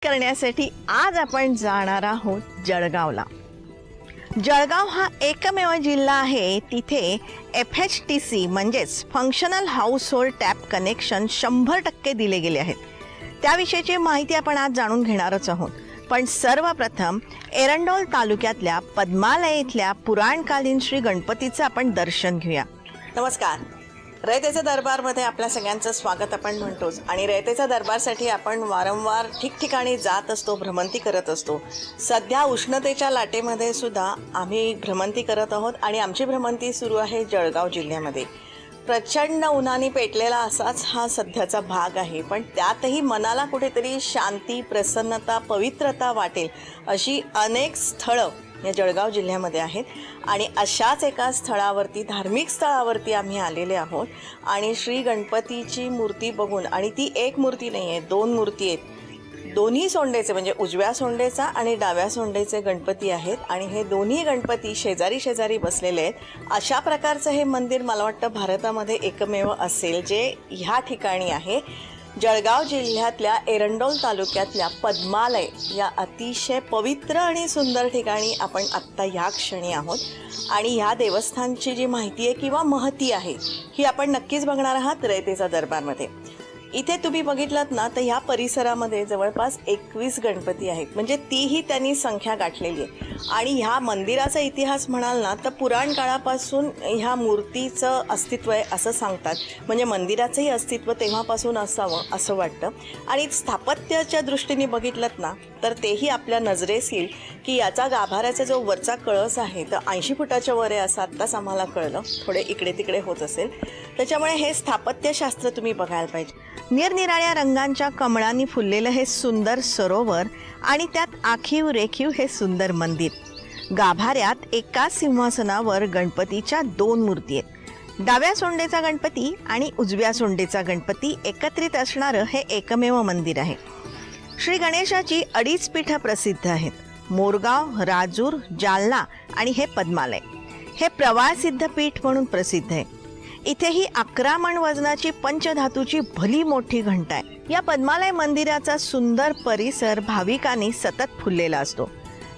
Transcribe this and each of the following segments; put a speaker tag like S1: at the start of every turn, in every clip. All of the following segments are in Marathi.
S1: करण्यासाठी आज आपण जाणार आहोत जळगावला। जळगाव हा एकमेव जिल्हा आहे तिथे FHTC म्हणजेच फंक्शनल हाऊसहोल्ड टॅप कनेक्शन 100% दिले गेले आहेत। त्याविषयीची माहिती आपण आज जाणून घेणारच आहोत। पण सर्वप्रथम एरंडोल तालुक्यातल्या पद्मालय इथल्या पुराणकालीन श्री गणपतीचं आपण दर्शन घेऊया। नमस्कार, रयतेचा दरबारमध्ये आपल्या सगळ्यांचं स्वागत आपण म्हणतोच आणि रयतेचा दरबारसाठी आपण वारंवार ठिकठिकाणी जात असतो, भ्रमंती करत असतो। सध्या उष्णतेच्या लाटेमध्ये सुद्धा आम्ही भ्रमंती करत आहोत आणि आमची भ्रमंती सुरू आहे जळगाव जिल्ह्यामध्ये। प्रचंड उन्हाने पेटलेला असाच हा सध्याचा भाग आहे, पण त्यातही मनाला कुठेतरी शांती, प्रसन्नता, पवित्रता वाटेल अशी अनेक स्थळं या जळगाव जिल्ह्यामध्ये आहेत। आणि अशाच एका स्थळावरती, धार्मिक स्थळावरती आम्ही आलेले आहोत आणि श्री गणपतीची मूर्ती बघून, आणि ती एक मूर्ती नाही आहे, दोन मूर्ती आहेत। दोन्ही सोंडेचे म्हणजे उजव्या सोंडेचा आणि डाव्या सोंडेचे गणपती आहेत आणि हे दोन्ही गणपती शेजारी शेजारी बसलेले आहेत। अशा प्रकारचं हे मंदिर मला वाटतं भारतामध्ये एकमेव असेल जे ह्या ठिकाणी आहे। जळगाव जिल्ह्यातल्या एरंडोल तालुक्यातल्या पद्मालय या अतिशय पवित्र आणि सुंदर ठिकाणी आपण आत्ता ह्या क्षणी आहोत आणि ह्या देवस्थानची जी माहिती आहे किंवा महती आहे ही आपण नक्कीच बघणार आहात रयतेचा दरबारमध्ये। इथे तुम्ही बघितलात ना तर ह्या परिसरामध्ये जवळपास 21 गणपती आहेत, म्हणजे तीही त्यांनी संख्या गाठलेली आहे। आणि ह्या मंदिराचा इतिहास म्हणाल ना तर पुराण काळापासून ह्या मूर्तीचं अस्तित्व आहे असं सांगतात, म्हणजे मंदिराचंही अस्तित्व तेव्हापासून असावं असं वाटतं। आणि स्थापत्याच्या दृष्टीने बघितलं ना तर तेही आपल्या नजरेस येईल की याचा गाभाऱ्याचा जो वरचा कळस आहे तर 80 फुटाच्या वर आहे असं आत्ताच आम्हाला कळलं, थोडे इकडे तिकडे होत असेल। त्याच्यामुळे हे स्थापत्यशास्त्र तुम्ही बघायला पाहिजे। निरनिराळ्या रंगांच्या कमळांनी फुललेलं हे सुंदर सरोवर आणि त्यात आखीव रेखीव हे सुंदर मंदिर। गाभाऱ्यात एका सिंहासनावर गणपतीच्या 2 मूर्ती आहेत। डाव्या सोंडेचा गणपती आणि उजव्या सोंडेचा गणपती एकत्रित असणारं हे एकमेव मंदिर आहे। श्री गणेशाची 2.5 पीठं प्रसिद्ध आहेत, मोरगाव, राजूर, जालना आणि हे पद्मालय। हे प्रवाळ सिद्धपीठ म्हणून प्रसिद्ध आहे। इथेही 11 मण वजनाची पंचधातूची भली मोठी घंटा आहे। या पद्मालय मंदिराचा सुंदर परिसर भाविकांनी सतत फुललेला असतो।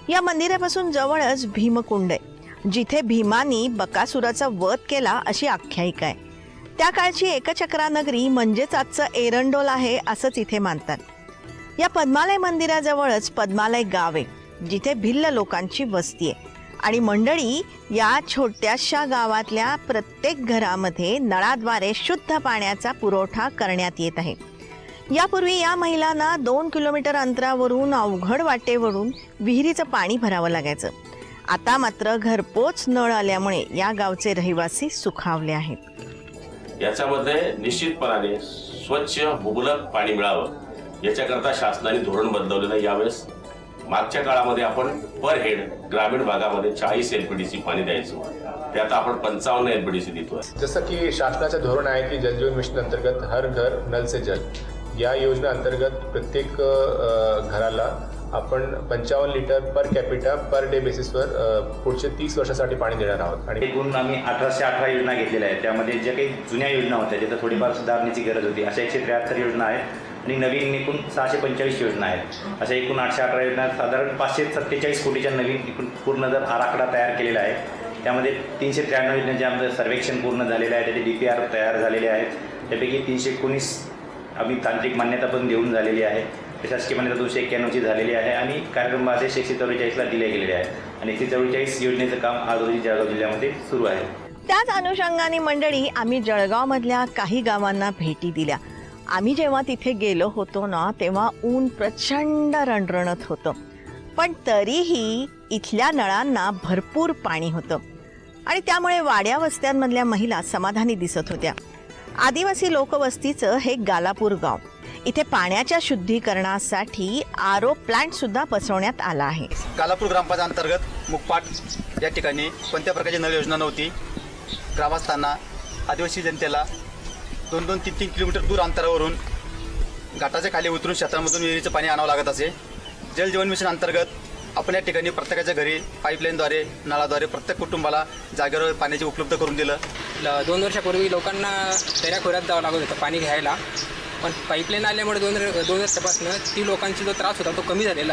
S1: या मंदिरापासून जवळच भीमकुंड आहे, जिथे भीमानी बकासुराचा वध केला अशी आख्यायिका आहे। त्या काळची एकचक्रा नगरी म्हणजेच आजचं एरंडोल आहे असंच इथे मानतात। या पद्मालय मंदिराजवळच पद्मालय गाव आहे, जिथे भिल्ल लोकांची वस्ती आहे आणि मंडळी या छोट्याशा गावातल्या प्रत्येक घरामध्ये नळाद्वारे शुद्ध पाण्याचा पुरवठा करण्यात येत आहे। यापूर्वी या महिलांना 2 किलोमीटर अंतरावरून अवघड वाटेवरून विहिरीचं पाणी भरावं लागायचं। आता मात्र घरपोच नळ आल्यामुळे या गावचे रहिवासी सुखावले आहेत।
S2: याच्यामध्ये निश्चितपणाने स्वच्छ मुबलक पाणी मिळावं याच्याकरता शासनाने धोरण बदलवलेलं आहे। यावेळेस मागच्या काळामध्ये आपण पर हेड ग्रामीण भागामध्ये 40 LPDC पाणी द्यायचो, ते आता आपण 55 LPDC देतोय।
S3: जसं की शासनाचं धोरण आहे की जल जीवन मिशन अंतर्गत हर घर नल से जल या योजना अंतर्गत प्रत्येक घराला आपण 55 litre per capita per day बेसिसवर पुढचे 30 वर्षासाठी पाणी देणार आहोत। आणि
S4: एकूण आम्ही 1818 योजना घेतलेल्या आहेत। त्यामध्ये ज्या काही जुन्या योजना होत्या ज्याचा थोडीफार सुधारण्याची गरज होती अशा 173 योजना आहेत आणि नवीन एकूण 645 योजना आहेत। अशा एकूण 818 योजना साधारण 547 कोटीच्या नवीन एकूण पूर्ण दर आराखडा तयार केलेला आहे। त्यामध्ये 393 योजनांचे आमचं सर्वेक्षण पूर्ण झालेलं आहे, त्याचे DPR तयार झालेले आहेत। त्यापैकी 319 आम्ही तांत्रिक मान्यता पण देऊन झालेली आहे, शासकीय मान्यता 291ची झालेली आहे आणि कार्यक्रम आदेश 144ला दिले गेलेले आहेत आणि 144 योजनेचं काम आज रोजी जळगाव जिल्ह्यामध्ये सुरू आहे।
S1: त्याच अनुषंगाने मंडळी आम्ही जळगावमधल्या काही गावांना भेटी दिल्या। आम्ही जेव्हा तिथे गेलो होतो ना तेव्हा ऊन प्रचंड रणरणत होतं, पण तरीही इथल्या नळांना भरपूर पाणी होतं आणि त्यामुळे वाड्या वस्त्यांमधल्या महिला समाधानी दिसत होत्या। आदिवासी लोकवस्तीचं हे गालापूर गाव, इथे पाण्याच्या शुद्धीकरणासाठी RO प्लांट सुद्धा बसवण्यात आला आहे।
S5: गालापूर ग्रामपंचायत अंतर्गत मुकपाट या ठिकाणी कोणत्या प्रकारची नळ योजना नव्हती। ग्रामस्थांना, आदिवासी जनतेला 2-2, 3-3 किलोमीटर दूर अंतरावरून घाटाच्या खाली उतरून क्षेत्रामधून विहिरीचं पाणी आणावं लागत असे। जल जीवन मिशन अंतर्गत आपण या ठिकाणी प्रत्येकाच्या घरी पाईपलाईनद्वारे, नळाद्वारे प्रत्येक कुटुंबाला जागेवर पाण्याची उपलब्ध करून दिलं।
S6: 2 वर्षापूर्वी लोकांना तेऱ्याखोऱ्यात जावं लागत होतं पाणी घ्यायला, पण पाईपलाईन आल्यामुळे 2 वर्षापासून ती लोकांची जो त्रास होता तो कमी झालेला आहे.